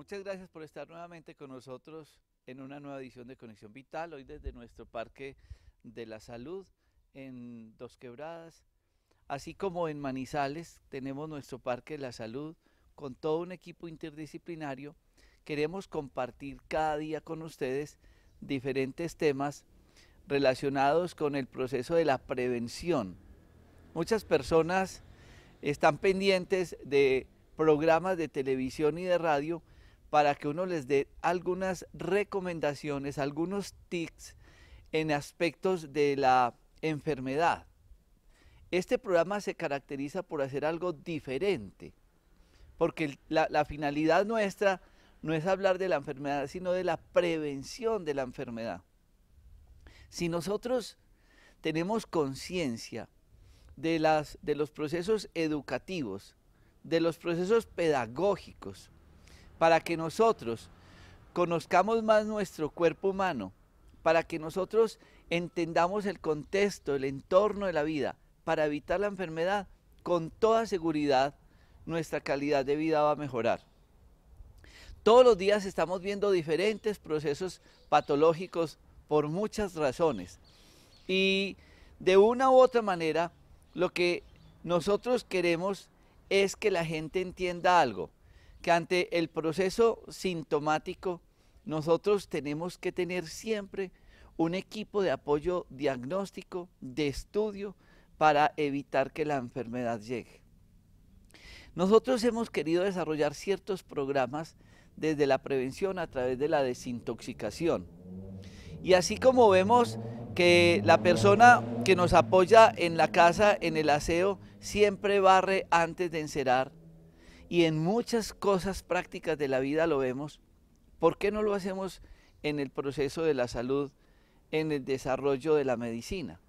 Muchas gracias por estar nuevamente con nosotros en una nueva edición de Conexión Vital, hoy desde nuestro Parque de la Salud en Dos Quebradas, así como en Manizales tenemos nuestro Parque de la Salud con todo un equipo interdisciplinario. Queremos compartir cada día con ustedes diferentes temas relacionados con el proceso de la prevención. Muchas personas están pendientes de programas de televisión y de radio para que uno les dé algunas recomendaciones, algunos tips en aspectos de la enfermedad. Este programa se caracteriza por hacer algo diferente, porque la finalidad nuestra no es hablar de la enfermedad, sino de la prevención de la enfermedad. Si nosotros tenemos conciencia de los procesos educativos, de los procesos pedagógicos, para que nosotros conozcamos más nuestro cuerpo humano, para que nosotros entendamos el contexto, el entorno de la vida, para evitar la enfermedad, con toda seguridad nuestra calidad de vida va a mejorar. Todos los días estamos viendo diferentes procesos patológicos por muchas razones y de una u otra manera lo que nosotros queremos es que la gente entienda algo, que ante el proceso sintomático nosotros tenemos que tener siempre un equipo de apoyo diagnóstico, de estudio, para evitar que la enfermedad llegue. Nosotros hemos querido desarrollar ciertos programas desde la prevención a través de la desintoxicación. Y así como vemos que la persona que nos apoya en la casa, en el aseo, siempre barre antes de encerar, y en muchas cosas prácticas de la vida lo vemos, ¿por qué no lo hacemos en el proceso de la salud, en el desarrollo de la medicina?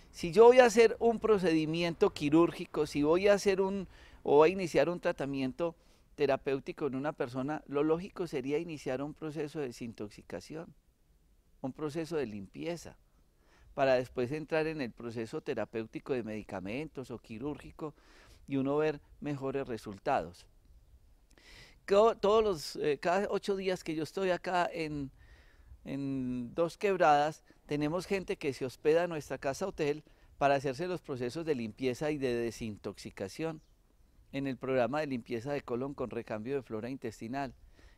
Si yo voy a hacer un procedimiento quirúrgico, si voy a hacer o a iniciar un tratamiento terapéutico en una persona, lo lógico sería iniciar un proceso de desintoxicación, un proceso de limpieza, para después entrar en el proceso terapéutico de medicamentos o quirúrgico y uno ver mejores resultados. Cada 8 días que yo estoy acá en Dos Quebradas, tenemos gente que se hospeda en nuestra casa hotel para hacerse los procesos de limpieza y de desintoxicación en el programa de limpieza de colon con recambio de flora intestinal.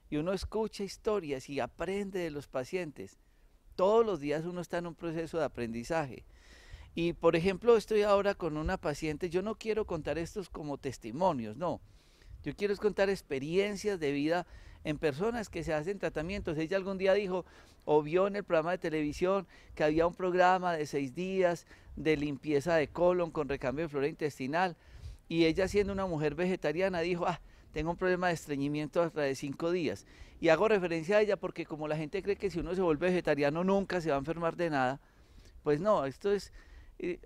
Y uno escucha historias y aprende de los pacientes. Todos los días uno está en un proceso de aprendizaje. Y por ejemplo, estoy ahora con una paciente, yo no quiero contar estos como testimonios, no. Yo quiero contar experiencias de vida en personas que se hacen tratamientos. Ella algún día dijo o vio en el programa de televisión que había un programa de 6 días de limpieza de colon con recambio de flora intestinal. Y ella, siendo una mujer vegetariana, dijo, tengo un problema de estreñimiento hasta de 5 días. Y hago referencia a ella porque como la gente cree que si uno se vuelve vegetariano nunca se va a enfermar de nada, pues no, esto es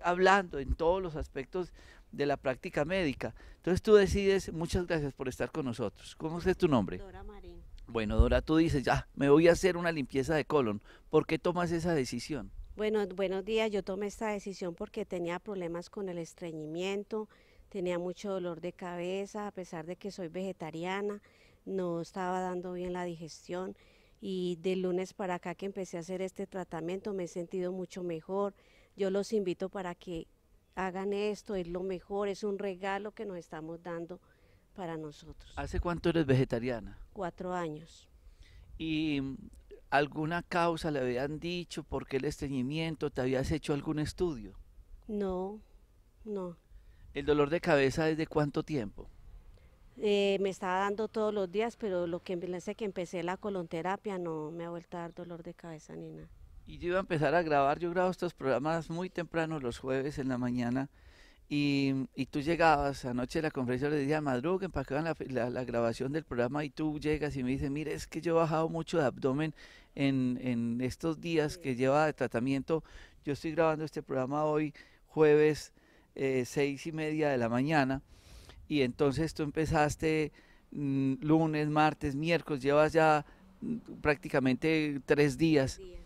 hablando en todos los aspectos de la práctica médica. Entonces tú decides, muchas gracias por estar con nosotros. ¿Cómo es tu nombre? Dora Marín. Bueno, Dora, tú dices, ya, me voy a hacer una limpieza de colon. ¿Por qué tomas esa decisión? Bueno, buenos días. Yo tomé esta decisión porque tenía problemas con el estreñimiento, tenía mucho dolor de cabeza, a pesar de que soy vegetariana, no estaba dando bien la digestión y del lunes para acá que empecé a hacer este tratamiento me he sentido mucho mejor. Yo los invito para que hagan esto, es lo mejor, es un regalo que nos estamos dando para nosotros. ¿Hace cuánto eres vegetariana? 4 años. ¿Y alguna causa le habían dicho por qué el estreñimiento? ¿Te habías hecho algún estudio? No, no. ¿El dolor de cabeza es de cuánto tiempo? Me estaba dando todos los días, pero lo que desde que empecé la colonterapia no me ha vuelto a dar dolor de cabeza ni nada. Y yo iba a empezar a grabar, yo grabo estos programas muy temprano los jueves en la mañana y tú llegabas anoche de la conferencia, le decía madruguen para que hagan la grabación del programa y tú llegas y me dices, mire, es que yo he bajado mucho de abdomen en estos días que lleva de tratamiento. Yo estoy grabando este programa hoy, jueves 6:30 de la mañana, y entonces tú empezaste lunes, martes, miércoles, llevas ya prácticamente 3 días Días.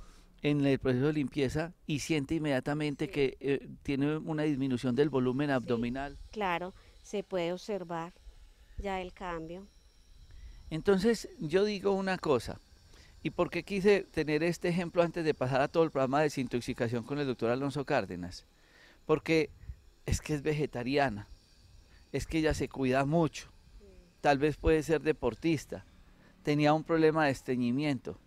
en el proceso de limpieza y siente inmediatamente Sí, que tiene una disminución del volumen sí, abdominal. claro, se puede observar ya el cambio. Entonces yo digo una cosa, ¿y por qué quise tener este ejemplo antes de pasar a todo el programa de desintoxicación con el doctor Alonso Cárdenas? Porque es que es vegetariana, es que ella se cuida mucho, tal vez puede ser deportista, tenía un problema de estreñimiento.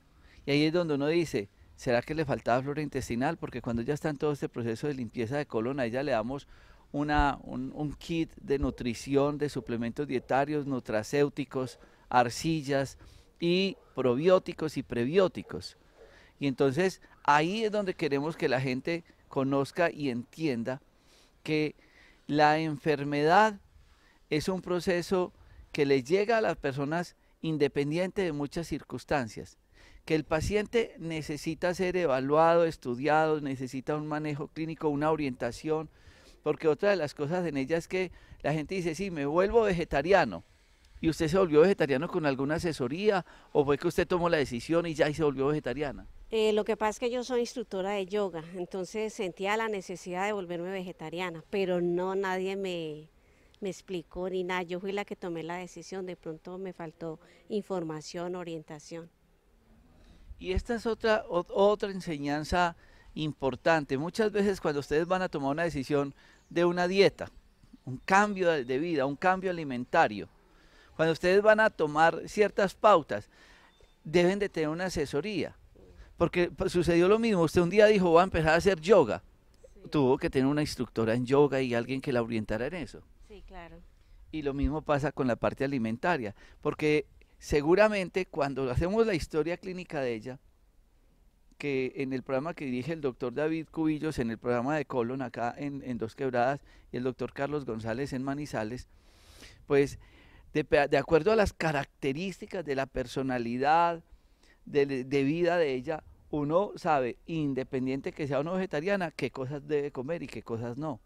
Y ahí es donde uno dice, ¿será que le faltaba flora intestinal? Porque cuando ya está en todo este proceso de limpieza de colon, a ella le damos un kit de nutrición, de suplementos dietarios, nutracéuticos, arcillas y probióticos y prebióticos. Y entonces ahí es donde queremos que la gente conozca y entienda que la enfermedad es un proceso que le llega a las personas independiente de muchas circunstancias, que el paciente necesita ser evaluado, estudiado, necesita un manejo clínico, una orientación, porque otra de las cosas en ella es que la gente dice, sí, me vuelvo vegetariano, y usted se volvió vegetariano con alguna asesoría, o fue que usted tomó la decisión y ya y se volvió vegetariana. Lo que pasa es que yo soy instructora de yoga, entonces sentía la necesidad de volverme vegetariana, pero no nadie me explicó ni nada. Yo fui la que tomé la decisión, de pronto me faltó información, orientación. Y esta es otra enseñanza importante. Muchas veces cuando ustedes van a tomar una decisión de una dieta, un cambio de vida, un cambio alimentario, cuando ustedes van a tomar ciertas pautas, deben de tener una asesoría. Porque pues, sucedió lo mismo, usted un día dijo, voy a empezar a hacer yoga. Tuvo que tener una instructora en yoga y alguien que la orientara en eso. Sí, claro. Y lo mismo pasa con la parte alimentaria, porque seguramente cuando hacemos la historia clínica de ella, que en el programa que dirige el doctor David Cubillos, en el programa de colon acá en Dos Quebradas, y el doctor Carlos González en Manizales, pues de acuerdo a las características de la personalidad, de vida de ella, uno sabe, independiente que sea uno vegetariana, qué cosas debe comer y qué cosas no.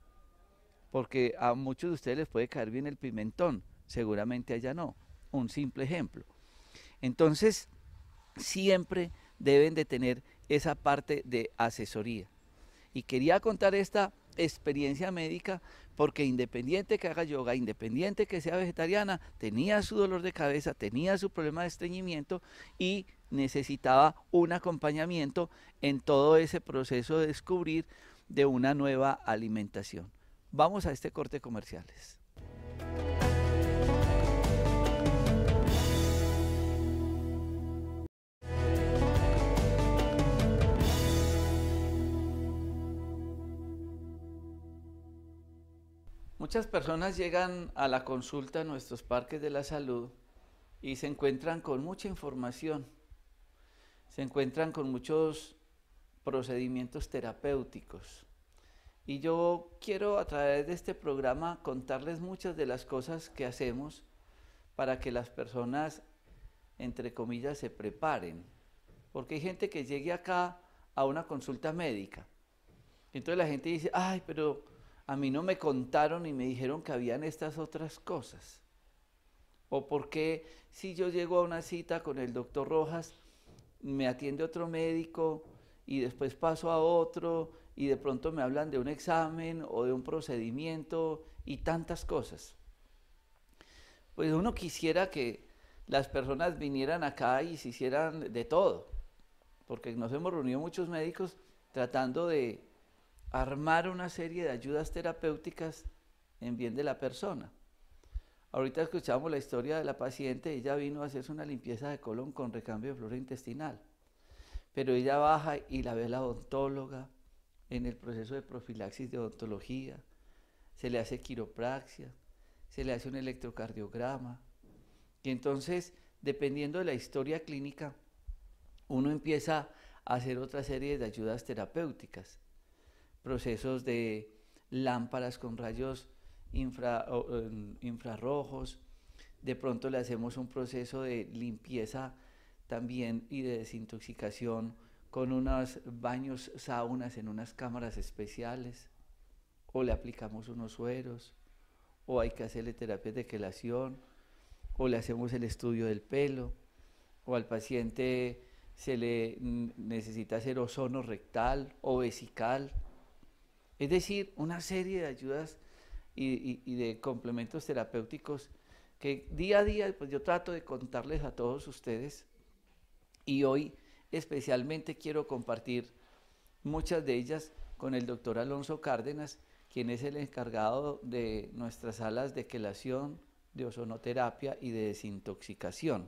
Porque a muchos de ustedes les puede caer bien el pimentón, seguramente a ella no. Un simple ejemplo. Entonces, siempre deben de tener esa parte de asesoría. Y quería contar esta experiencia médica porque independiente que haga yoga, independiente que sea vegetariana, tenía su dolor de cabeza, tenía su problema de estreñimiento y necesitaba un acompañamiento en todo ese proceso de descubrir de una nueva alimentación. Vamos a este corte comerciales. Muchas personas llegan a la consulta a nuestros parques de la salud y se encuentran con mucha información, se encuentran con muchos procedimientos terapéuticos. Y yo quiero a través de este programa contarles muchas de las cosas que hacemos para que las personas, entre comillas, se preparen. Porque hay gente que llegue acá a una consulta médica. Entonces la gente dice, ay, pero a mí no me contaron y me dijeron que habían estas otras cosas. O porque si yo llego a una cita con el doctor Rojas, me atiende otro médico y después paso a otro y de pronto me hablan de un examen o de un procedimiento y tantas cosas. Pues uno quisiera que las personas vinieran acá y se hicieran de todo, porque nos hemos reunido muchos médicos tratando de armar una serie de ayudas terapéuticas en bien de la persona. Ahorita escuchamos la historia de la paciente, ella vino a hacerse una limpieza de colon con recambio de flora intestinal, pero ella baja y la ve la odontóloga en el proceso de profilaxis de odontología, se le hace quiropraxia, se le hace un electrocardiograma, y entonces, dependiendo de la historia clínica, uno empieza a hacer otra serie de ayudas terapéuticas, procesos de lámparas con rayos infrarrojos, de pronto le hacemos un proceso de limpieza también y de desintoxicación con unos baños saunas en unas cámaras especiales, o le aplicamos unos sueros, o hay que hacerle terapias de quelación, o le hacemos el estudio del pelo, o al paciente se le necesita hacer ozono rectal o vesical. Es decir, una serie de ayudas y de complementos terapéuticos que día a día pues yo trato de contarles a todos ustedes, y hoy especialmente quiero compartir muchas de ellas con el doctor Alonso Cárdenas, quien es el encargado de nuestras salas de quelación, de ozonoterapia y de desintoxicación.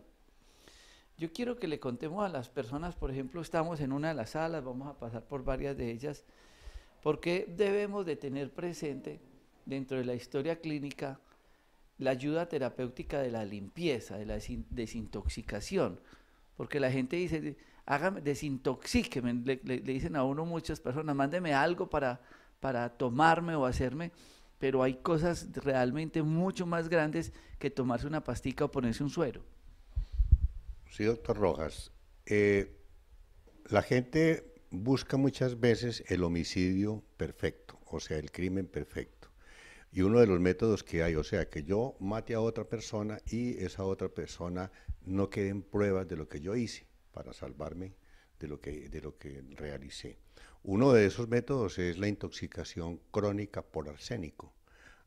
Yo quiero que le contemos a las personas, por ejemplo, estamos en una de las salas, vamos a pasar por varias de ellas, porque debemos de tener presente dentro de la historia clínica la ayuda terapéutica de la limpieza, de la desintoxicación, porque la gente dice, hágame, desintoxíqueme, le dicen a uno muchas personas, mándeme algo para tomarme o hacerme, pero hay cosas realmente mucho más grandes que tomarse una pastica o ponerse un suero. Sí, doctor Rojas. La gente busca muchas veces el homicidio perfecto, o sea, el crimen perfecto. Y uno de los métodos que hay, o sea, que yo mate a otra persona y esa otra persona no queden pruebas de lo que yo hice para salvarme de lo que realicé. Uno de esos métodos es la intoxicación crónica por arsénico.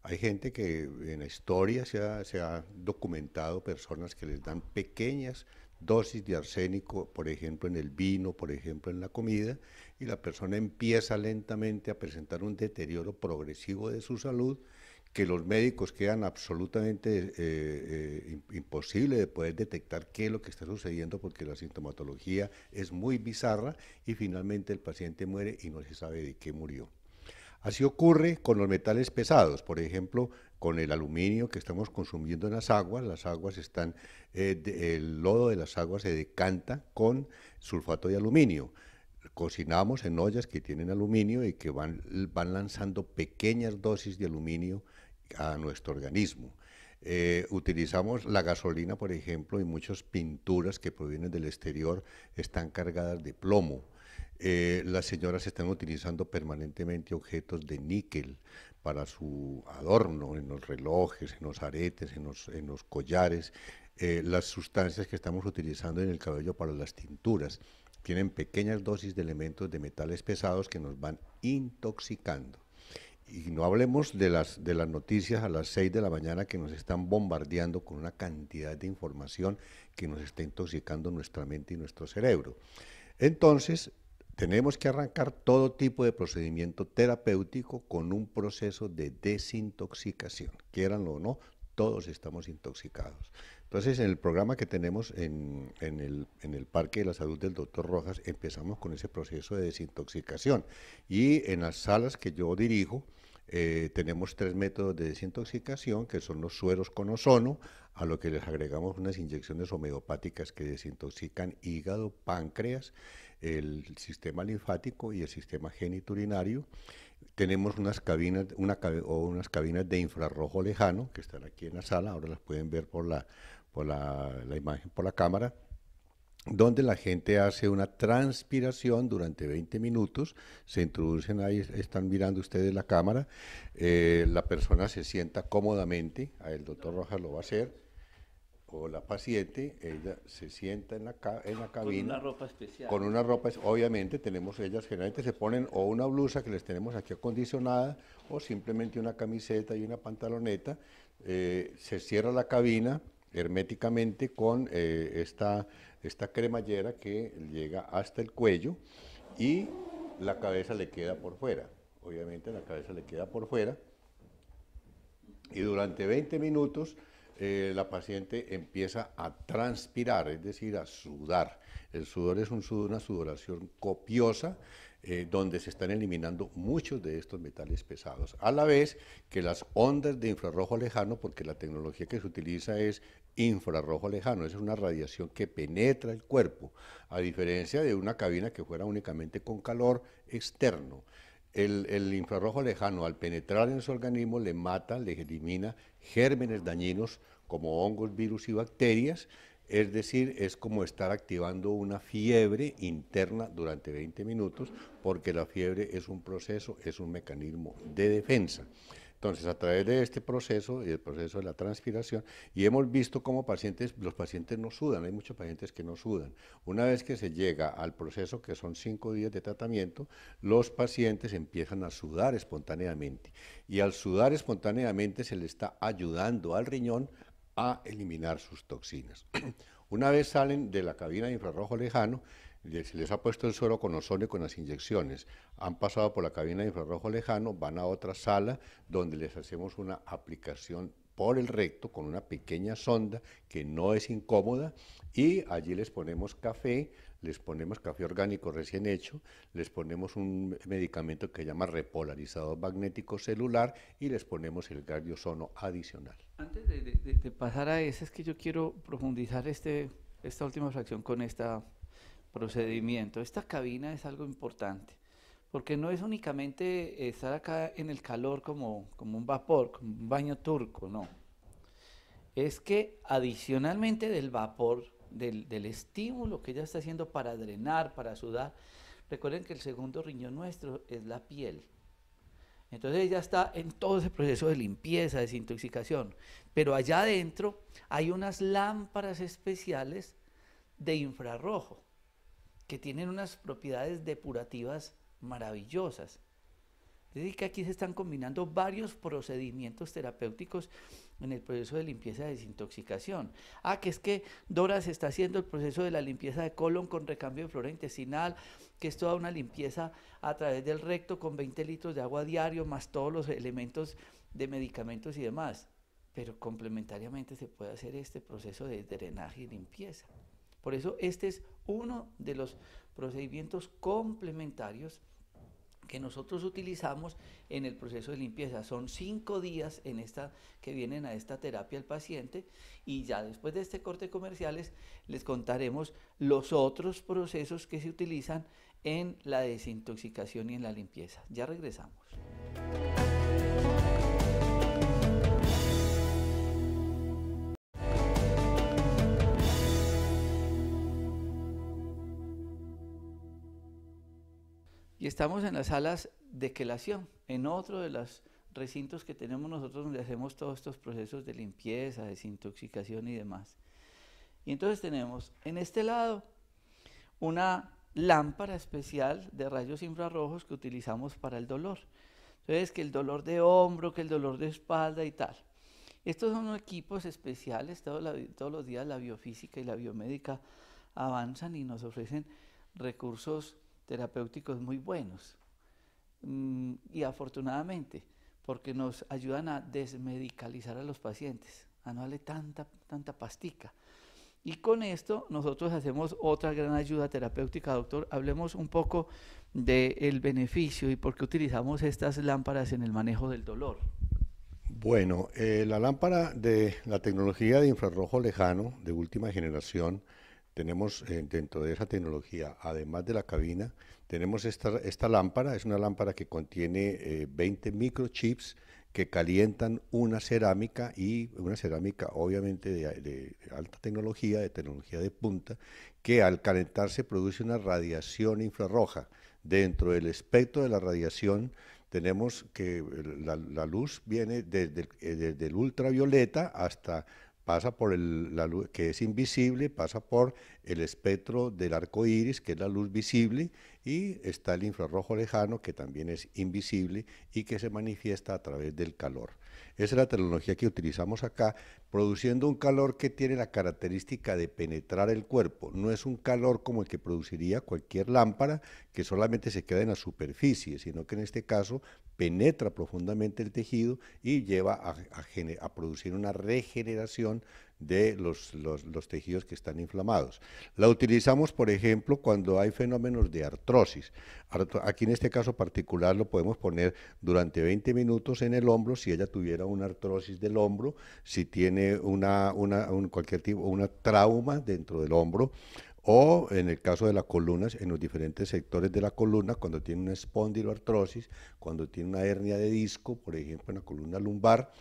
Hay gente que en la historia se ha documentado personas que les dan pequeñas dosis de arsénico, por ejemplo en el vino, por ejemplo en la comida, y la persona empieza lentamente a presentar un deterioro progresivo de su salud, que los médicos quedan absolutamente imposible de poder detectar qué es lo que está sucediendo, porque la sintomatología es muy bizarra y finalmente el paciente muere y no se sabe de qué murió. Así ocurre con los metales pesados, por ejemplo, con el aluminio que estamos consumiendo en las aguas están, el lodo de las aguas se decanta con sulfato de aluminio. Cocinamos en ollas que tienen aluminio y que van lanzando pequeñas dosis de aluminio a nuestro organismo. Utilizamos la gasolina, por ejemplo, y muchas pinturas que provienen del exterior están cargadas de plomo. Las señoras están utilizando permanentemente objetos de níquel para su adorno, en los relojes, en los aretes, en los collares. Las sustancias que estamos utilizando en el cabello para las tinturas tienen pequeñas dosis de elementos de metales pesados que nos van intoxicando. Y no hablemos de las noticias a las 6 de la mañana que nos están bombardeando con una cantidad de información que nos está intoxicando nuestra mente y nuestro cerebro. Entonces, tenemos que arrancar todo tipo de procedimiento terapéutico con un proceso de desintoxicación. Quieranlo o no, todos estamos intoxicados. Entonces, en el programa que tenemos en el Parque de la Salud del Dr. Rojas, empezamos con ese proceso de desintoxicación. Y en las salas que yo dirijo, tenemos 3 métodos de desintoxicación, que son los sueros con ozono, a lo que les agregamos unas inyecciones homeopáticas que desintoxican hígado, páncreas, el sistema linfático y el sistema genitourinario. Tenemos unas cabinas, unas cabinas de infrarrojo lejano que están aquí en la sala, ahora las pueden ver por la imagen, por la cámara, donde la gente hace una transpiración durante 20 minutos, se introducen ahí, están mirando ustedes la cámara, la persona se sienta cómodamente, el doctor Rojas lo va a hacer, o la paciente, ella se sienta en la cabina. Con una ropa especial. Con una ropa, obviamente tenemos, ellas generalmente se ponen o una blusa que les tenemos aquí acondicionada, o simplemente una camiseta y una pantaloneta, se cierra la cabina herméticamente con esta cremallera que llega hasta el cuello y la cabeza le queda por fuera, obviamente la cabeza le queda por fuera, y durante 20 minutos la paciente empieza a transpirar, es decir, a sudar. El sudor es una sudoración copiosa, donde se están eliminando muchos de estos metales pesados, a la vez que las ondas de infrarrojo lejano, porque la tecnología que se utiliza es infrarrojo lejano, es una radiación que penetra el cuerpo, a diferencia de una cabina que fuera únicamente con calor externo. El infrarrojo lejano, al penetrar en su organismo, le mata, le elimina gérmenes dañinos como hongos, virus y bacterias, es decir, es como estar activando una fiebre interna durante 20 minutos, porque la fiebre es un proceso, es un mecanismo de defensa. Entonces, a través de este proceso y el proceso de la transpiración, y hemos visto cómo los pacientes no sudan, hay muchos pacientes que no sudan. Una vez que se llega al proceso, que son 5 días de tratamiento, los pacientes empiezan a sudar espontáneamente. Y al sudar espontáneamente se le está ayudando al riñón a eliminar sus toxinas. Una vez salen de la cabina de infrarrojo lejano, se les ha puesto el suero con ozono con las inyecciones, han pasado por la cabina de infrarrojo lejano, van a otra sala donde les hacemos una aplicación por el recto con una pequeña sonda que no es incómoda, y allí les ponemos café orgánico recién hecho, les ponemos un medicamento que se llama repolarizador magnético celular y les ponemos el gas de ozono adicional. Antes de pasar a ese, es que yo quiero profundizar esta última fracción con este procedimiento. Esta cabina es algo importante, porque no es únicamente estar acá en el calor como un vapor, como un baño turco, no. Es que adicionalmente del vapor, del estímulo que ella está haciendo para drenar, para sudar, recuerden que el segundo riñón nuestro es la piel. Entonces ella está en todo ese proceso de limpieza, desintoxicación, pero allá adentro hay unas lámparas especiales de infrarrojo que tienen unas propiedades depurativas maravillosas. Es decir, que aquí se están combinando varios procedimientos terapéuticos en el proceso de limpieza y desintoxicación. Que es que Dora se está haciendo el proceso de la limpieza de colon con recambio de flora intestinal, que es toda una limpieza a través del recto con 20 litros de agua diario, más todos los elementos de medicamentos y demás. Pero complementariamente se puede hacer este proceso de drenaje y limpieza. Por eso este es uno de los procedimientos complementarios que nosotros utilizamos en el proceso de limpieza. Son 5 días que vienen a esta terapia el paciente, y ya después de este corte de comerciales les contaremos los otros procesos que se utilizan en la desintoxicación y en la limpieza. Ya regresamos. Y estamos en las salas de quelación, en otro de los recintos que tenemos nosotros donde hacemos todos estos procesos de limpieza, desintoxicación y demás. Y entonces tenemos en este lado una lámpara especial de rayos infrarrojos que utilizamos para el dolor. Entonces, que el dolor de hombro, que el dolor de espalda y tal. Estos son equipos especiales, todos los días la biofísica y la biomédica avanzan y nos ofrecen recursos terapéuticos muy buenos, y afortunadamente, porque nos ayudan a desmedicalizar a los pacientes, a no darle tanta pastica. Y con esto nosotros hacemos otra gran ayuda terapéutica. Doctor, hablemos un poco del beneficio y por qué utilizamos estas lámparas en el manejo del dolor. Bueno, la lámpara de la tecnología de infrarrojo lejano de última generación, tenemos dentro de esa tecnología, además de la cabina, tenemos esta lámpara. Es una lámpara que contiene 20 microchips que calientan una cerámica, y una cerámica obviamente de alta tecnología, de tecnología de punta, que al calentarse produce una radiación infrarroja. Dentro del espectro de la radiación tenemos que la luz viene desde el ultravioleta hasta pasa por la luz que es invisible, pasa por el espectro del arco iris, que es la luz visible, y está el infrarrojo lejano, que también es invisible y que se manifiesta a través del calor. Esa es la tecnología que utilizamos acá, produciendo un calor que tiene la característica de penetrar el cuerpo. No es un calor como el que produciría cualquier lámpara, que solamente se queda en la superficie, sino que en este caso penetra profundamente el tejido y lleva a producir una regeneración de los tejidos que están inflamados. La utilizamos, por ejemplo, cuando hay fenómenos de artrosis. Aquí en este caso particular lo podemos poner durante 20 minutos en el hombro, si ella tuviera una artrosis del hombro, si tiene cualquier tipo, una trauma dentro del hombro, o en el caso de la columna, en los diferentes sectores de la columna, cuando tiene una espondiloartrosis, cuando tiene una hernia de disco, por ejemplo, en la columna lumbar,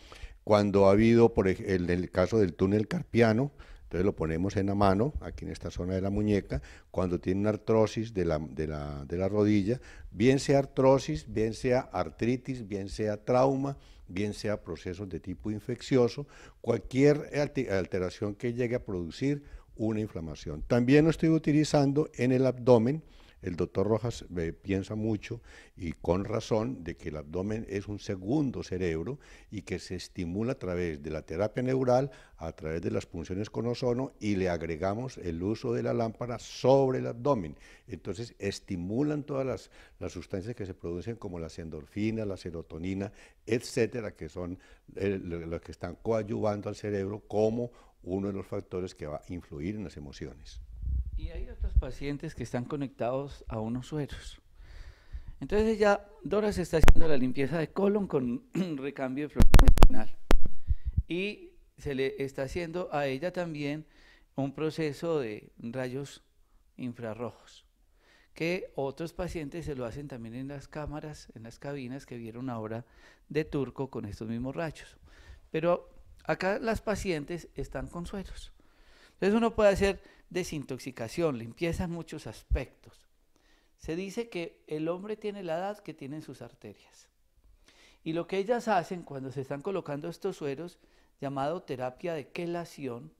cuando ha habido, en el caso del túnel carpiano, entonces lo ponemos en la mano, aquí en esta zona de la muñeca, cuando tiene una artrosis de la rodilla, bien sea artrosis, bien sea artritis, bien sea trauma, bien sea procesos de tipo infeccioso, cualquier alteración que llegue a producir una inflamación. También lo estoy utilizando en el abdomen, el doctor Rojas piensa mucho y con razón de que el abdomen es un segundo cerebro y que se estimula a través de la terapia neural, a través de las punciones con ozono, y le agregamos el uso de la lámpara sobre el abdomen. Entonces estimulan todas las sustancias que se producen como las endorfinas, la serotonina, etcétera, que son las que están coadyuvando al cerebro como uno de los factores que va a influir en las emociones. Y hay otros pacientes que están conectados a unos sueros. Entonces ya Dora se está haciendo la limpieza de colon con recambio de flora intestinal. Y se le está haciendo a ella también un proceso de rayos infrarrojos, que otros pacientes se lo hacen también en las cámaras, en las cabinas que vieron ahora de Turco con estos mismos rayos. Pero acá las pacientes están con sueros. Entonces uno puede hacer desintoxicación, limpieza en muchos aspectos. Se dice que el hombre tiene la edad que tienen sus arterias. Y lo que ellas hacen cuando se están colocando estos sueros, llamado terapia de quelación,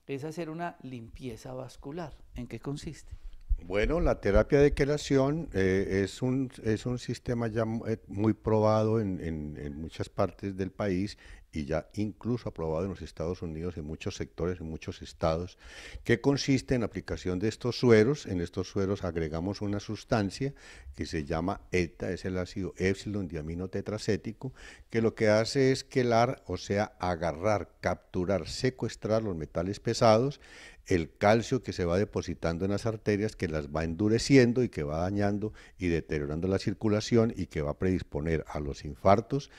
es hacer una limpieza vascular. ¿En qué consiste? Bueno, la terapia de quelación es un sistema ya muy probado en muchas partes del país y ya incluso aprobado en los Estados Unidos en muchos sectores, en muchos estados, que consiste en la aplicación de estos sueros. En estos sueros agregamos una sustancia que se llama ETA, es el ácido epsilon diaminotetracético, que lo que hace es quelar, o sea, agarrar, capturar, secuestrar los metales pesados, el calcio que se va depositando en las arterias, que las va endureciendo y que va dañando y deteriorando la circulación y que va a predisponer a los infartos,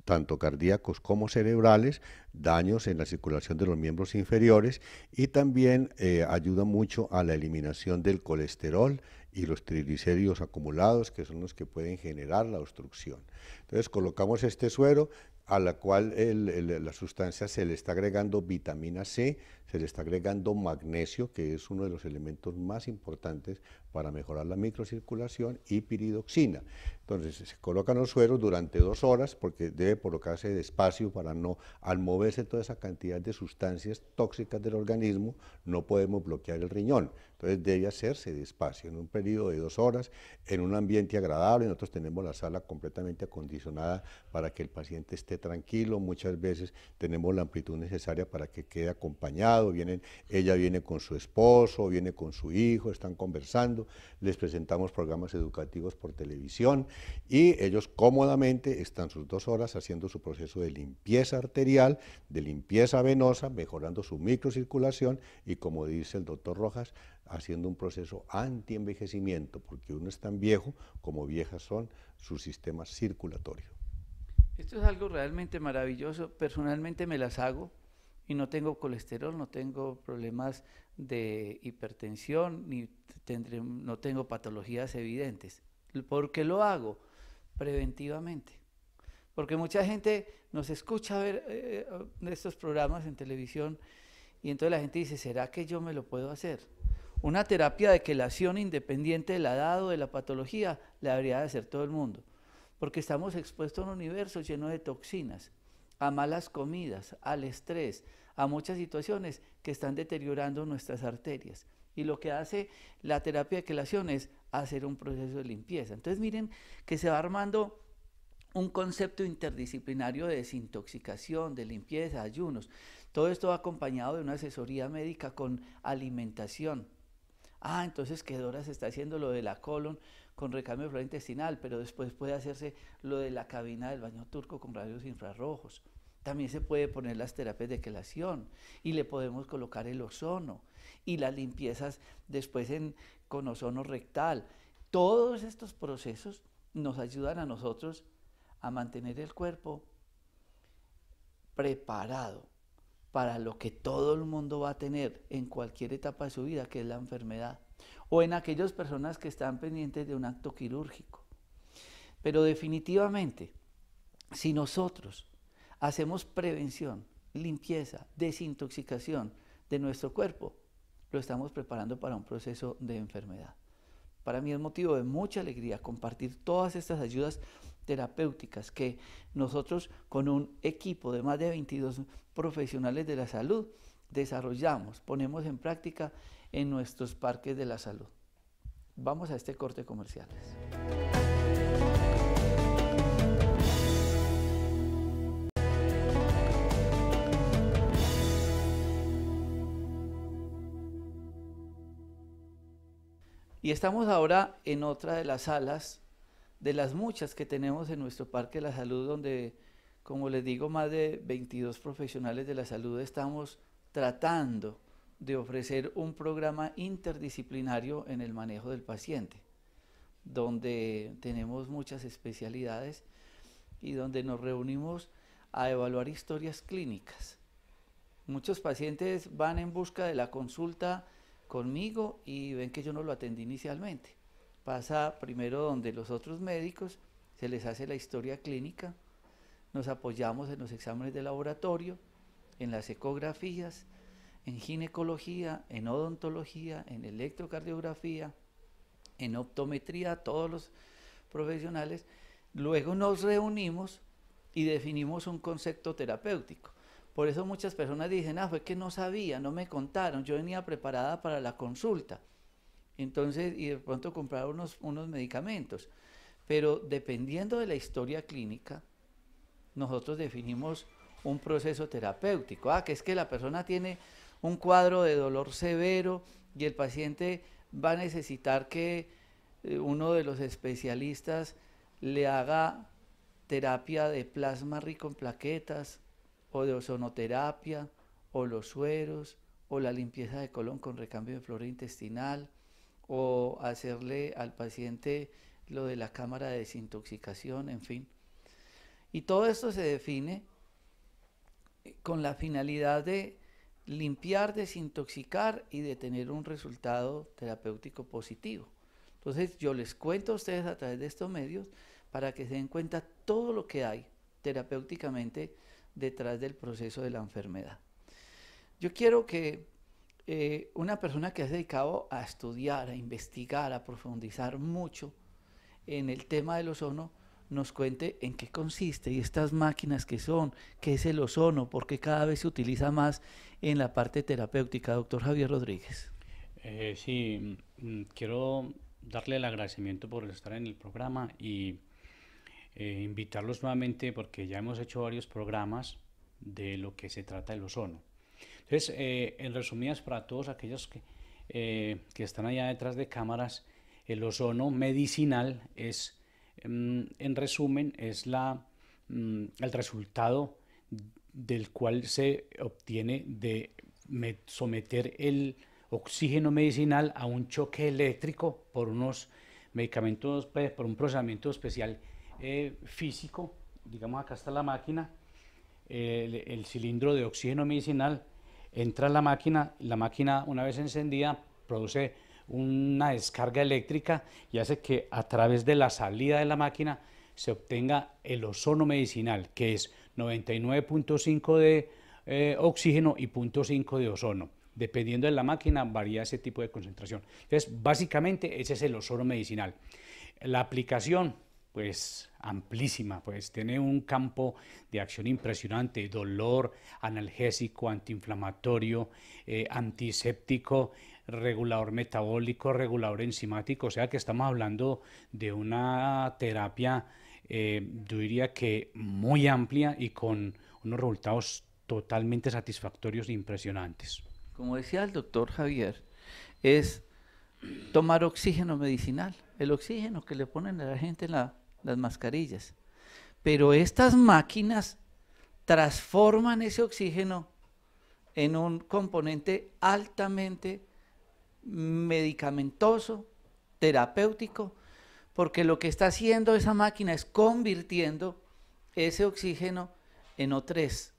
tanto cardíacos como cerebrales, daños en la circulación de los miembros inferiores, y también ayuda mucho a la eliminación del colesterol y los triglicéridos acumulados, que son los que pueden generar la obstrucción. Entonces colocamos este suero, a la cual la sustancia se le está agregando vitamina C, se le está agregando magnesio, que es uno de los elementos más importantes para mejorar la microcirculación, y piridoxina. Entonces se colocan los sueros durante 2 horas, porque debe colocarse despacio para no, al moverse toda esa cantidad de sustancias tóxicas del organismo, no podemos bloquear el riñón. Entonces debe hacerse despacio, en un periodo de 2 horas, en un ambiente agradable. Nosotros tenemos la sala completamente acondicionada para que el paciente esté tranquilo. Muchas veces tenemos la amplitud necesaria para que quede acompañado. Ella viene con su esposo, viene con su hijo, están conversando, les presentamos programas educativos por televisión y ellos cómodamente están sus 2 horas haciendo su proceso de limpieza arterial, de limpieza venosa, mejorando su microcirculación y, como dice el doctor Rojas, haciendo un proceso anti-envejecimiento, porque uno es tan viejo como viejas son sus sistemas circulatorios. Esto es algo realmente maravilloso. Personalmente me las hago y no tengo colesterol, no tengo problemas de hipertensión, ni no tengo patologías evidentes. ¿Por qué lo hago? Preventivamente. Porque mucha gente nos escucha ver estos programas en televisión y entonces la gente dice, ¿será que yo me lo puedo hacer? Una terapia de quelación independiente de la edad o de la patología la debería de hacer todo el mundo, porque estamos expuestos a un universo lleno de toxinas, a malas comidas, al estrés, a muchas situaciones que están deteriorando nuestras arterias. Y lo que hace la terapia de quelación es hacer un proceso de limpieza. Entonces miren que se va armando un concepto interdisciplinario de desintoxicación, de limpieza, ayunos. Todo esto va acompañado de una asesoría médica con alimentación. Entonces que Dora se está haciendo lo de la colon con recambio de flora intestinal, pero después puede hacerse lo de la cabina del baño turco con rayos infrarrojos. También se puede poner las terapias de quelación y le podemos colocar el ozono y las limpiezas después con ozono rectal. Todos estos procesos nos ayudan a nosotros a mantener el cuerpo preparado para lo que todo el mundo va a tener en cualquier etapa de su vida, que es la enfermedad, o en aquellas personas que están pendientes de un acto quirúrgico. Pero definitivamente, si nosotros hacemos prevención, limpieza, desintoxicación de nuestro cuerpo, lo estamos preparando para un proceso de enfermedad. Para mí es motivo de mucha alegría compartir todas estas ayudas terapéuticas que nosotros con un equipo de más de 22 profesionales de la salud desarrollamos, ponemos en práctica en nuestros parques de la salud. Vamos a este corte comerciales. Y estamos ahora en otra de las salas, de las muchas que tenemos en nuestro Parque de la Salud, donde, como les digo, más de 22 profesionales de la salud estamos tratando de ofrecer un programa interdisciplinario en el manejo del paciente, donde tenemos muchas especialidades y donde nos reunimos a evaluar historias clínicas. Muchos pacientes van en busca de la consulta conmigo y ven que yo no lo atendí inicialmente. Pasa primero donde los otros médicos, se les hace la historia clínica, nos apoyamos en los exámenes de laboratorio, en las ecografías, en ginecología, en odontología, en electrocardiografía, en optometría, todos los profesionales. Luego nos reunimos y definimos un concepto terapéutico. Por eso muchas personas dicen, fue que no sabía, no me contaron, yo venía preparada para la consulta. Entonces, y de pronto comprar unos medicamentos. Pero dependiendo de la historia clínica, nosotros definimos un proceso terapéutico. Que es que la persona tiene un cuadro de dolor severo y el paciente va a necesitar que uno de los especialistas le haga terapia de plasma rico en plaquetas, o de ozonoterapia, o los sueros, o la limpieza de colon con recambio de flora intestinal, o hacerle al paciente lo de la cámara de desintoxicación, en fin. Y todo esto se define con la finalidad de limpiar, desintoxicar y de tener un resultado terapéutico positivo. Entonces yo les cuento a ustedes a través de estos medios para que se den cuenta todo lo que hay terapéuticamente detrás del proceso de la enfermedad. Yo quiero que una persona que se ha dedicado a estudiar, a investigar, a profundizar mucho en el tema del ozono, nos cuente en qué consiste y estas máquinas que son, qué es el ozono, por qué cada vez se utiliza más en la parte terapéutica. Doctor Javier Rodríguez. Sí, quiero darle el agradecimiento por estar en el programa y invitarlos nuevamente porque ya hemos hecho varios programas de lo que se trata del ozono. Entonces, en resumidas, para todos aquellos que están allá detrás de cámaras, el ozono medicinal es, en resumen, es el resultado del cual se obtiene de someter el oxígeno medicinal a un choque eléctrico por unos medicamentos, por un procesamiento especial físico. Digamos, acá está la máquina, el cilindro de oxígeno medicinal entra a la máquina una vez encendida produce una descarga eléctrica y hace que a través de la salida de la máquina se obtenga el ozono medicinal, que es 99.5 de oxígeno y 0.5 de ozono. Dependiendo de la máquina varía ese tipo de concentración. Entonces, básicamente ese es el ozono medicinal. La aplicación, pues amplísima, pues tiene un campo de acción impresionante: dolor, analgésico, antiinflamatorio, antiséptico, regulador metabólico, regulador enzimático. O sea que estamos hablando de una terapia, yo diría que muy amplia y con unos resultados totalmente satisfactorios e impresionantes. Como decía el doctor Javier, es tomar oxígeno medicinal, el oxígeno que le ponen a la gente en las mascarillas. Pero estas máquinas transforman ese oxígeno en un componente altamente medicamentoso, terapéutico, porque lo que está haciendo esa máquina es convirtiendo ese oxígeno en O3,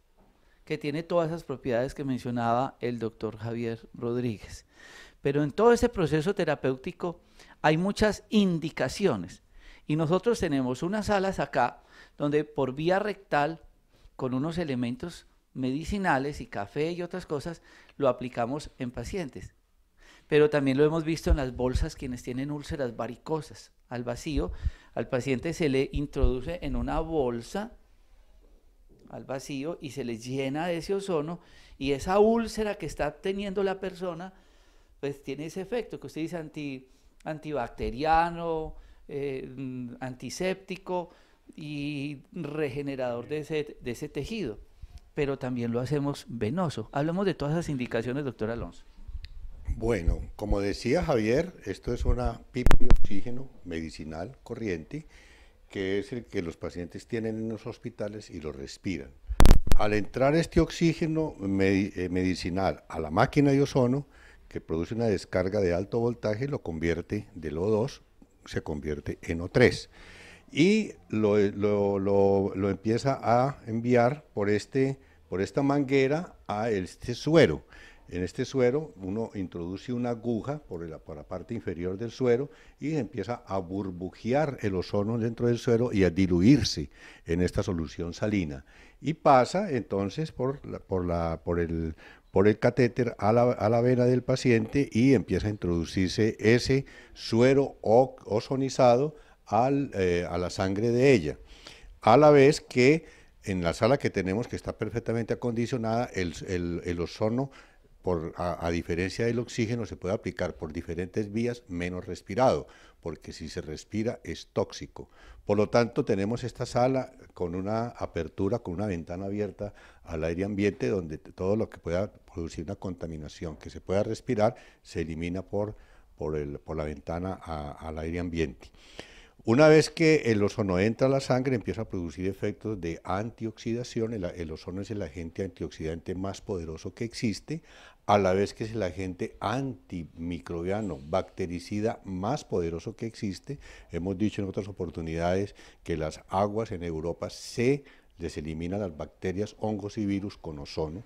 que tiene todas esas propiedades que mencionaba el doctor Javier Rodríguez. Pero en todo ese proceso terapéutico hay muchas indicaciones y nosotros tenemos unas salas acá donde por vía rectal, con unos elementos medicinales y café y otras cosas, lo aplicamos en pacientes. Pero también lo hemos visto en las bolsas, quienes tienen úlceras varicosas al vacío, al paciente se le introduce en una bolsa al vacío y se le llena de ese ozono y esa úlcera que está teniendo la persona pues tiene ese efecto que usted dice antibacteriano, antiséptico y regenerador de ese tejido, pero también lo hacemos venoso. Hablamos de todas esas indicaciones, doctor Alonso. Bueno, como decía Javier, esto es una pipa de oxígeno medicinal corriente, que es el que los pacientes tienen en los hospitales y lo respiran. Al entrar este oxígeno medicinal a la máquina de ozono, que produce una descarga de alto voltaje, lo convierte del O2, se convierte en O3. Y lo empieza a enviar por esta manguera a este suero. En este suero uno introduce una aguja por la parte inferior del suero y empieza a burbujear el ozono dentro del suero y a diluirse en esta solución salina. Y pasa entonces por el catéter a la vena del paciente y empieza a introducirse ese suero ozonizado a la sangre de ella. A la vez que en la sala que tenemos, que está perfectamente acondicionada, el ozono, a diferencia del oxígeno, se puede aplicar por diferentes vías menos respirado, porque si se respira es tóxico. Por lo tanto, tenemos esta sala con una apertura, con una ventana abierta al aire ambiente, donde todo lo que pueda producir una contaminación que se pueda respirar se elimina por la ventana al aire ambiente. Una vez que el ozono entra a la sangre, empieza a producir efectos de antioxidación. El ozono es el agente antioxidante más poderoso que existe, a la vez que es el agente antimicrobiano, bactericida más poderoso que existe. Hemos dicho en otras oportunidades que las aguas en Europa se les eliminan las bacterias, hongos y virus con ozono.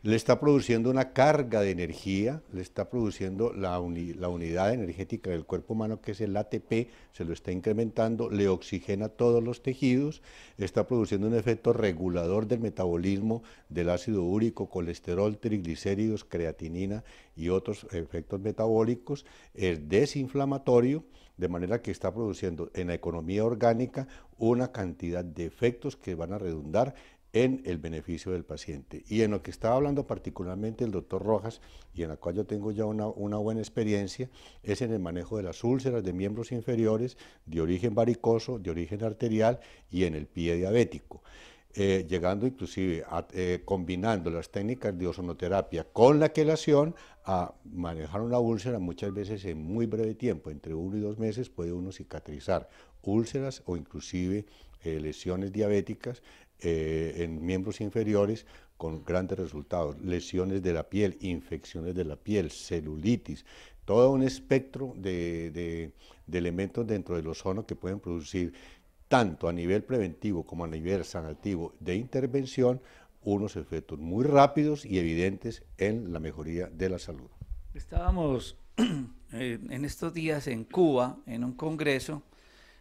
Le está produciendo una carga de energía, le está produciendo la unidad energética del cuerpo humano, que es el ATP, se lo está incrementando, le oxigena todos los tejidos, está produciendo un efecto regulador del metabolismo del ácido úrico, colesterol, triglicéridos, creatinina y otros efectos metabólicos, es desinflamatorio, de manera que está produciendo en la economía orgánica una cantidad de efectos que van a redundar en el beneficio del paciente. Y en lo que estaba hablando particularmente el doctor Rojas, y en la cual yo tengo ya una buena experiencia, es en el manejo de las úlceras de miembros inferiores de origen varicoso, de origen arterial y en el pie diabético. Llegando inclusive combinando las técnicas de ozonoterapia con la quelación a manejar una úlcera muchas veces en muy breve tiempo, entre 1 y 2 meses puede uno cicatrizar úlceras o inclusive lesiones diabéticas en miembros inferiores con grandes resultados, lesiones de la piel, infecciones de la piel, celulitis, todo un espectro de elementos dentro del ozono que pueden producir tanto a nivel preventivo como a nivel sanativo de intervención unos efectos muy rápidos y evidentes en la mejoría de la salud. Estábamos en estos días en Cuba en un congreso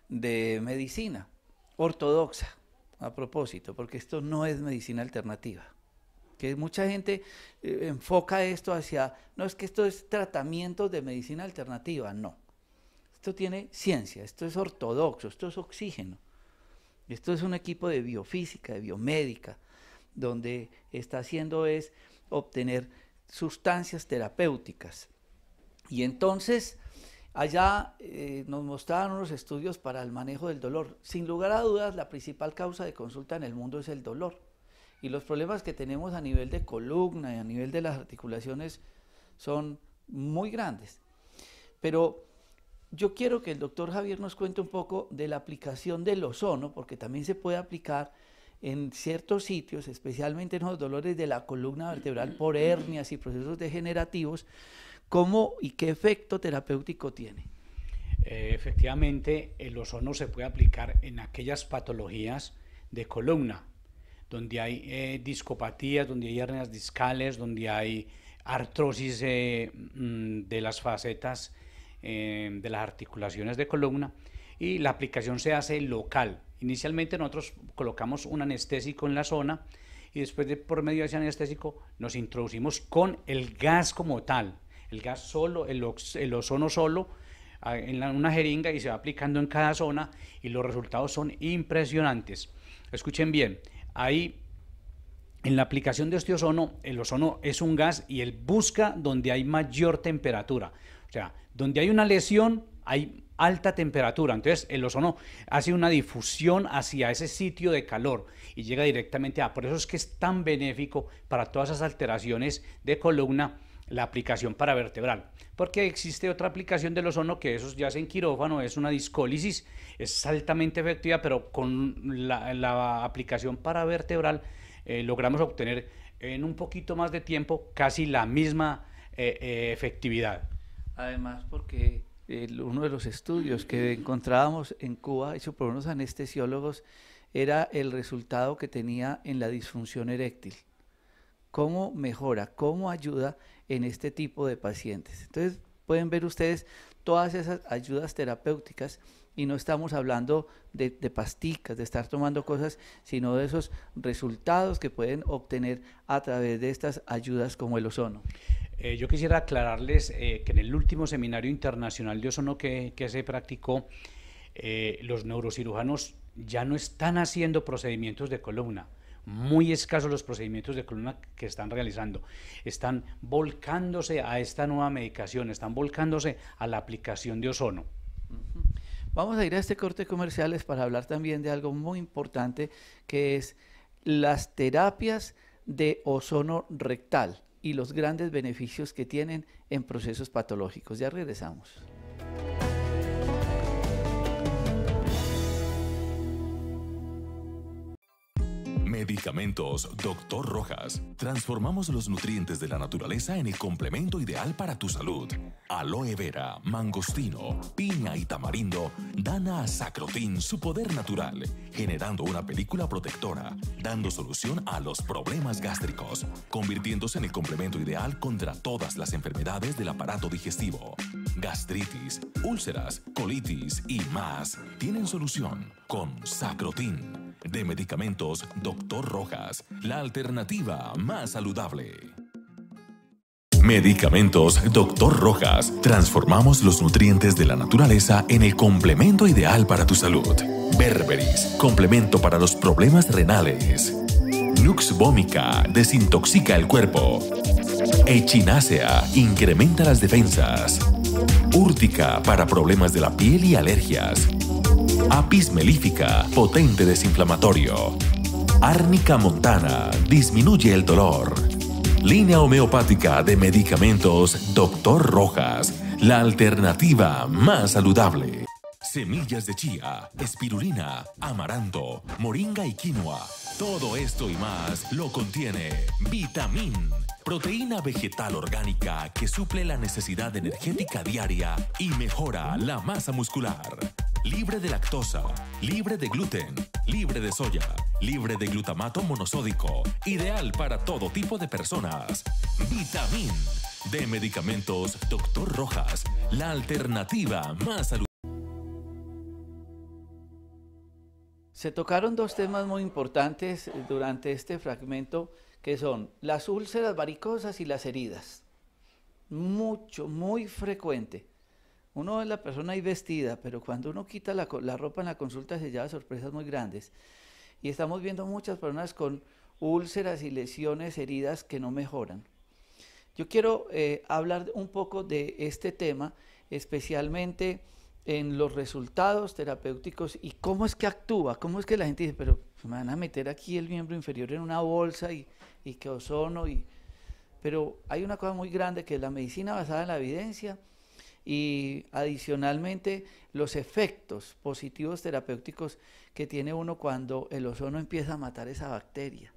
de medicina ortodoxa, a propósito, porque esto no es medicina alternativa, que mucha gente enfoca esto hacia, no es que esto es tratamiento de medicina alternativa, no, esto tiene ciencia, esto es ortodoxo, esto es oxígeno, esto es un equipo de biofísica, de biomédica, donde está haciendo es obtener sustancias terapéuticas. Y entonces allá nos mostraban unos estudios para el manejo del dolor. Sin lugar a dudas, la principal causa de consulta en el mundo es el dolor. Y los problemas que tenemos a nivel de columna y a nivel de las articulaciones son muy grandes. Pero yo quiero que el doctor Javier nos cuente un poco de la aplicación del ozono, porque también se puede aplicar en ciertos sitios, especialmente en los dolores de la columna vertebral por hernias y procesos degenerativos. ¿Cómo y qué efecto terapéutico tiene? Efectivamente, el ozono se puede aplicar en aquellas patologías de columna, donde hay discopatías, donde hay hernias discales, donde hay artrosis de las facetas de las articulaciones de columna, y la aplicación se hace local. Inicialmente nosotros colocamos un anestésico en la zona y después por medio de ese anestésico nos introducimos con el gas como tal, el gas solo, el ozono solo en una jeringa, y se va aplicando en cada zona y los resultados son impresionantes. Escuchen bien, ahí en la aplicación de este ozono, el ozono es un gas y él busca donde hay mayor temperatura. O sea, donde hay una lesión hay alta temperatura, entonces el ozono hace una difusión hacia ese sitio de calor y llega directamente a, por eso es que es tan benéfico para todas esas alteraciones de columna la aplicación paravertebral, porque existe otra aplicación del ozono que eso ya es en quirófano, es una discólisis, es altamente efectiva, pero con la aplicación paravertebral logramos obtener en un poquito más de tiempo casi la misma efectividad. Además, porque uno de los estudios que encontrábamos en Cuba, hecho por unos anestesiólogos, era el resultado que tenía en la disfunción eréctil. ¿Cómo mejora, cómo ayuda en este tipo de pacientes? Entonces, pueden ver ustedes todas esas ayudas terapéuticas y no estamos hablando de pasticas, de estar tomando cosas, sino de esos resultados que pueden obtener a través de estas ayudas como el ozono. Yo quisiera aclararles que en el último seminario internacional de ozono que se practicó, los neurocirujanos ya no están haciendo procedimientos de columna, muy escasos los procedimientos de columna que están realizando, están volcándose a esta nueva medicación, están volcándose a la aplicación de ozono. Vamos a ir a este corte de comerciales para hablar también de algo muy importante, que es las terapias de ozono rectal y los grandes beneficios que tienen en procesos patológicos. Ya regresamos. Medicamentos Dr. Rojas. Transformamos los nutrientes de la naturaleza en el complemento ideal para tu salud. Aloe vera, mangostino, piña y tamarindo dan a Sacrotin su poder natural, generando una película protectora, dando solución a los problemas gástricos, convirtiéndose en el complemento ideal contra todas las enfermedades del aparato digestivo. Gastritis, úlceras, colitis y más tienen solución con Sacrotin. De Medicamentos Dr. Rojas, la alternativa más saludable. Medicamentos Dr. Rojas. Transformamos los nutrientes de la naturaleza en el complemento ideal para tu salud. Berberis, complemento para los problemas renales. Nux vomica, desintoxica el cuerpo. Echinacea, incrementa las defensas. Úrtica, para problemas de la piel y alergias. Apis melífica, potente desinflamatorio. Árnica montana, disminuye el dolor. Línea homeopática de medicamentos Dr. Rojas, la alternativa más saludable. Semillas de chía, espirulina, amaranto, moringa y quinoa. Todo esto y más lo contiene Vitamin, proteína vegetal orgánica que suple la necesidad energética diaria y mejora la masa muscular. Libre de lactosa, libre de gluten, libre de soya, libre de glutamato monosódico, ideal para todo tipo de personas. Vitamin, de Medicamentos Dr. Rojas, la alternativa más saludable. Se tocaron dos temas muy importantes durante este fragmento, que son las úlceras varicosas y las heridas. Muy frecuente. Uno ve la persona ahí vestida, pero cuando uno quita la ropa en la consulta se lleva sorpresas muy grandes. Y estamos viendo muchas personas con úlceras y lesiones, heridas que no mejoran. Yo quiero hablar un poco de este tema, especialmente en los resultados terapéuticos y cómo es que actúa, cómo es que la gente dice, pero me van a meter aquí el miembro inferior en una bolsa y que ozono. Pero hay una cosa muy grande que es la medicina basada en la evidencia, y adicionalmente los efectos positivos terapéuticos que tiene uno cuando el ozono empieza a matar esa bacteria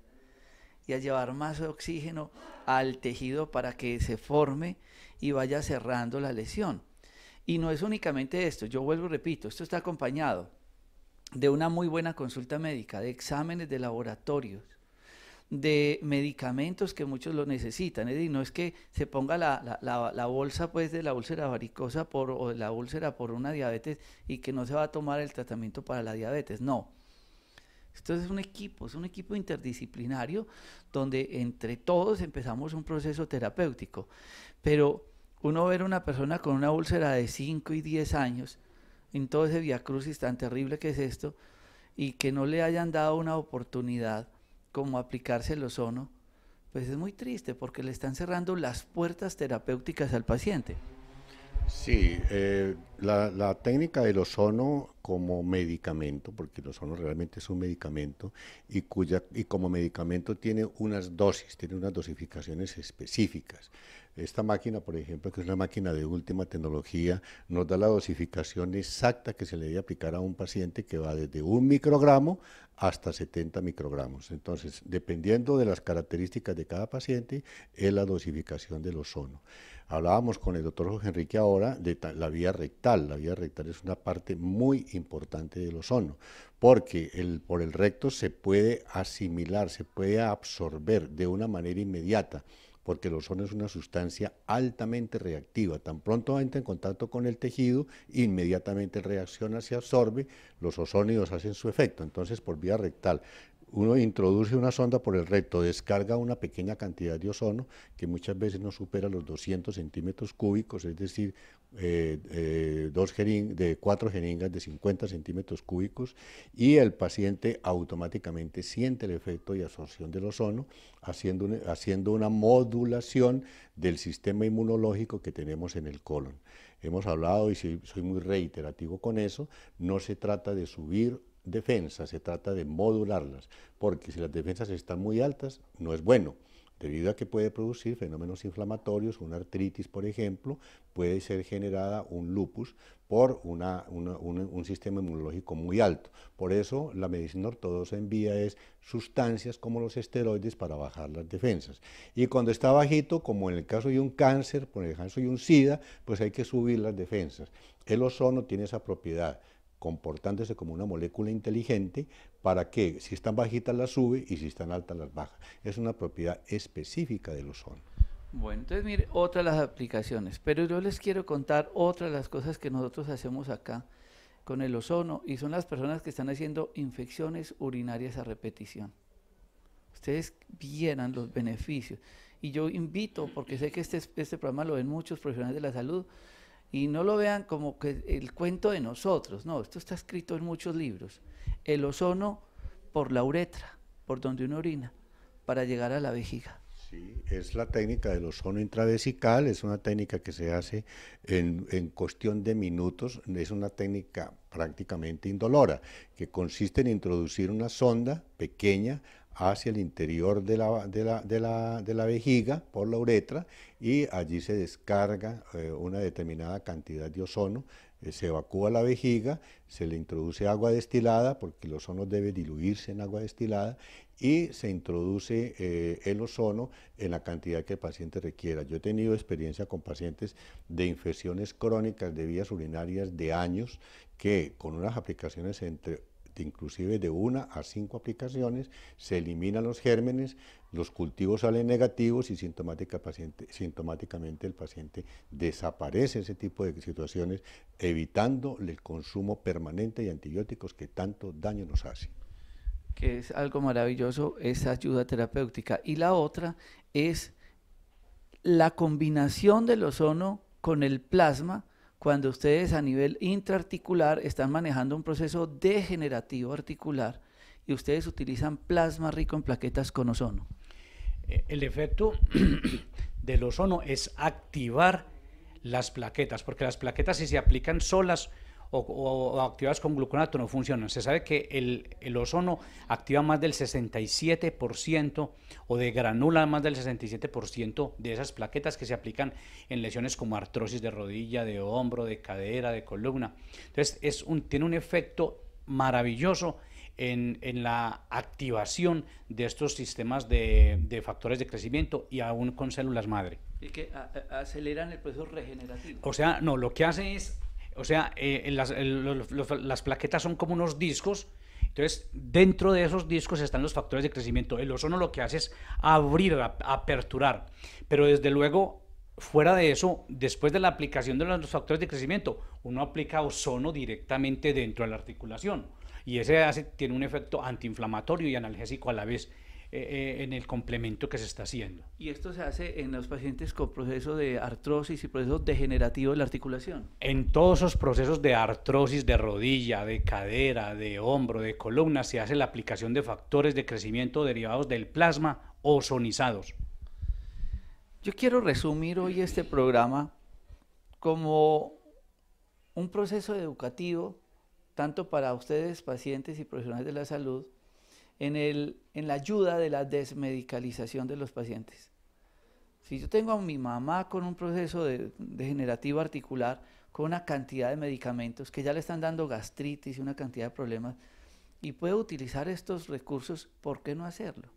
y a llevar más oxígeno al tejido para que se forme y vaya cerrando la lesión. Y no es únicamente esto, yo vuelvo y repito, esto está acompañado de una muy buena consulta médica, de exámenes de laboratorios, de medicamentos que muchos lo necesitan. Es decir, no es que se ponga la bolsa pues de la úlcera varicosa o de la úlcera por una diabetes y que no se va a tomar el tratamiento para la diabetes, no. Esto es un equipo interdisciplinario donde entre todos empezamos un proceso terapéutico. Pero uno ver a una persona con una úlcera de 5 y 10 años, en todo ese viacrucis tan terrible que es esto, y que no le hayan dado una oportunidad como aplicarse el ozono, pues es muy triste porque le están cerrando las puertas terapéuticas al paciente. Sí, la técnica del ozono como medicamento, porque el ozono realmente es un medicamento y como medicamento tiene unas dosis, tiene unas dosificaciones específicas. Esta máquina, por ejemplo, que es una máquina de última tecnología, nos da la dosificación exacta que se le debe aplicar a un paciente, que va desde 1 microgramo hasta 70 microgramos. Entonces, dependiendo de las características de cada paciente, es la dosificación del ozono. Hablábamos con el doctor Jorge Enrique ahora de la vía rectal. La vía rectal es una parte muy importante del ozono, porque por el recto se puede asimilar, se puede absorber de una manera inmediata, porque el ozono es una sustancia altamente reactiva. Tan pronto entra en contacto con el tejido, inmediatamente reacciona, se absorbe, los ozónidos hacen su efecto. Entonces, por vía rectal, uno introduce una sonda por el recto, descarga una pequeña cantidad de ozono que muchas veces no supera los 200 centímetros cúbicos, es decir, 4 jeringas de 50 centímetros cúbicos, y el paciente automáticamente siente el efecto y absorción del ozono, haciendo una modulación del sistema inmunológico que tenemos en el colon. Hemos hablado, y soy muy reiterativo con eso, no se trata de subir defensas, se trata de modularlas, porque si las defensas están muy altas, no es bueno, debido a que puede producir fenómenos inflamatorios, una artritis, por ejemplo, puede ser generada un lupus por un sistema inmunológico muy alto. Por eso la medicina ortodoxa envía sustancias como los esteroides para bajar las defensas. Y cuando está bajito, como en el caso de un cáncer, por el caso de un SIDA, pues hay que subir las defensas. El ozono tiene esa propiedad, comportándose como una molécula inteligente, para que si están bajitas las sube y si están altas las baja. Es una propiedad específica del ozono. Bueno, entonces mire, otra de las aplicaciones, pero yo les quiero contar otra de las cosas que nosotros hacemos acá con el ozono, y son las personas que están haciendo infecciones urinarias a repetición. Ustedes vieran los beneficios, y yo invito, porque sé que este programa lo ven muchos profesionales de la salud, y no lo vean como que el cuento de nosotros, no, esto está escrito en muchos libros. El ozono por la uretra, por donde uno orina, para llegar a la vejiga. Sí, es la técnica del ozono intravesical, es una técnica que se hace en cuestión de minutos, es una técnica prácticamente indolora, que consiste en introducir una sonda pequeña hacia el interior de la vejiga por la uretra, y allí se descarga una determinada cantidad de ozono, se evacúa la vejiga, se le introduce agua destilada, porque el ozono debe diluirse en agua destilada, y se introduce el ozono en la cantidad que el paciente requiera. Yo he tenido experiencia con pacientes de infecciones crónicas de vías urinarias de años, que con unas aplicaciones inclusive de 1 a 5 aplicaciones, se eliminan los gérmenes, los cultivos salen negativos y sintomáticamente el paciente desaparece ese tipo de situaciones, evitando el consumo permanente de antibióticos que tanto daño nos hace. Que es algo maravilloso, esa ayuda terapéutica. Y la otra es la combinación del ozono con el plasma, cuando ustedes a nivel intraarticular están manejando un proceso degenerativo articular y ustedes utilizan plasma rico en plaquetas con ozono. El efecto del ozono es activar las plaquetas, porque las plaquetas, si se aplican solas o activadas con gluconato, no funcionan. Se sabe que el ozono activa más del 67% o degranula más del 67% de esas plaquetas que se aplican en lesiones como artrosis de rodilla, de hombro, de cadera, de columna. Entonces tiene un efecto maravilloso en la activación de estos sistemas de factores de crecimiento, y aún con células madre. Y que aceleran el proceso regenerativo. O sea, no, lo que hace es, las plaquetas son como unos discos. Entonces, dentro de esos discos están los factores de crecimiento. El ozono lo que hace es abrir, aperturar. Pero desde luego, fuera de eso, después de la aplicación de los factores de crecimiento, uno aplica ozono directamente dentro de la articulación. Y ese tiene un efecto antiinflamatorio y analgésico a la vez en el complemento que se está haciendo. ¿Y esto se hace en los pacientes con proceso de artrosis y proceso degenerativo de la articulación? En todos esos procesos de artrosis de rodilla, de cadera, de hombro, de columna, se hace la aplicación de factores de crecimiento derivados del plasma ozonizados. Yo quiero resumir hoy este programa como un proceso educativo, tanto para ustedes, pacientes y profesionales de la salud, en la ayuda de la desmedicalización de los pacientes. Si yo tengo a mi mamá con un proceso degenerativo articular, con una cantidad de medicamentos que ya le están dando gastritis y una cantidad de problemas, y puedo utilizar estos recursos, ¿por qué no hacerlo?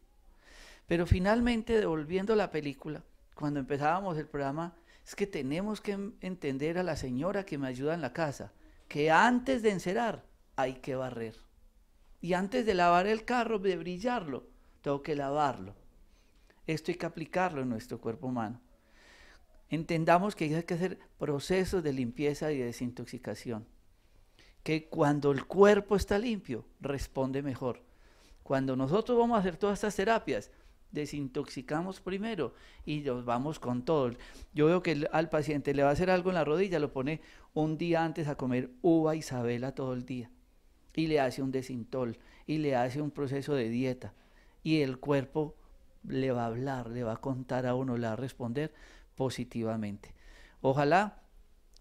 Pero finalmente, devolviendo la película, cuando empezábamos el programa, es que tenemos que entender a la señora que me ayuda en la casa, que antes de encerar hay que barrer. Y antes de lavar el carro, de brillarlo, tengo que lavarlo. Esto hay que aplicarlo en nuestro cuerpo humano. Entendamos que hay que hacer procesos de limpieza y de desintoxicación. Que cuando el cuerpo está limpio, responde mejor. Cuando nosotros vamos a hacer todas estas terapias, desintoxicamos primero y nos vamos con todo. Yo veo que al paciente le va a hacer algo en la rodilla, lo pone un día antes a comer uva Isabela todo el día. Y le hace un desintol, y le hace un proceso de dieta. Y el cuerpo le va a hablar, le va a contar a uno, le va a responder positivamente. Ojalá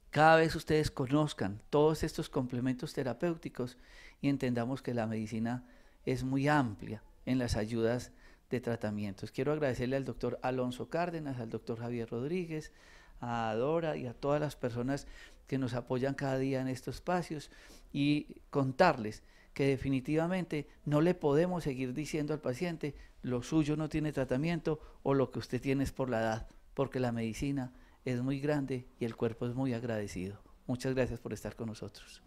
cada vez ustedes conozcan todos estos complementos terapéuticos y entendamos que la medicina es muy amplia en las ayudas de tratamientos. Quiero agradecerle al doctor Alonso Cárdenas, al doctor Javier Rodríguez, a Dora y a todas las personas que nos apoyan cada día en estos espacios y contarles que definitivamente no le podemos seguir diciendo al paciente lo suyo no tiene tratamiento o lo que usted tiene es por la edad, porque la medicina es muy grande y el cuerpo es muy agradecido. Muchas gracias por estar con nosotros.